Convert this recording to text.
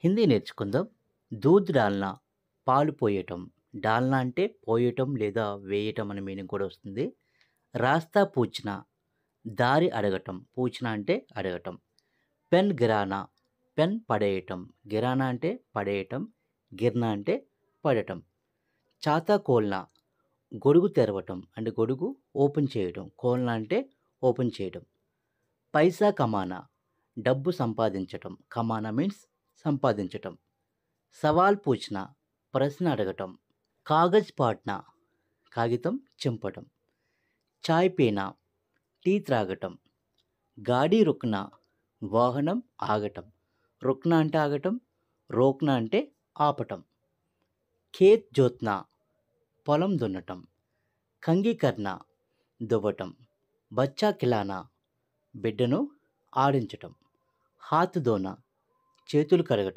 హిందీ నేర్చుకుందాం. దూద్ డాల్నా పాలు పోయటం. డాల్నా అంటే పోయటం లేదా వేయటం అనే మీనింగ్ కూడా వస్తుంది. రాస్తా పూఛ్నా దారి అడగటం. పూఛ్నా అంటే అడగటం. Pen గిరానా pen పడేయటం. గిరానా అంటే పడేయటం. గిర్నా అంటే పడటం. చాతా కోల్నా గొడుగు తెరవటం అంటే గొడుగు ఓపెన్ చేయటం. కోల్నా అంటే ఓపెన్ చేయటం. పైసా కమానా డబ్బు సంపాదించటం. కమానా మీన్స్ సంపాదించటం. సవాల్ పూఛ్నా ప్రశ్న అడగటం. కాగజ్ పాట్నా కాగితం చింపటం. చాయ్ పీనా టీ త్రాగటం. గాడి రుక్నా వాహనం ఆగటం. రుక్నా అంటే ఆగటం. రోక్నా అంటే ఆపటం. ఖేత్ జోత్నా పొలం దున్నటం. కంగీకర్ణ దువ్వటం. బచ్చా కిలానా బిడ్డను ఆడించటం. హాత్ దోనా చేతులు కడగటం.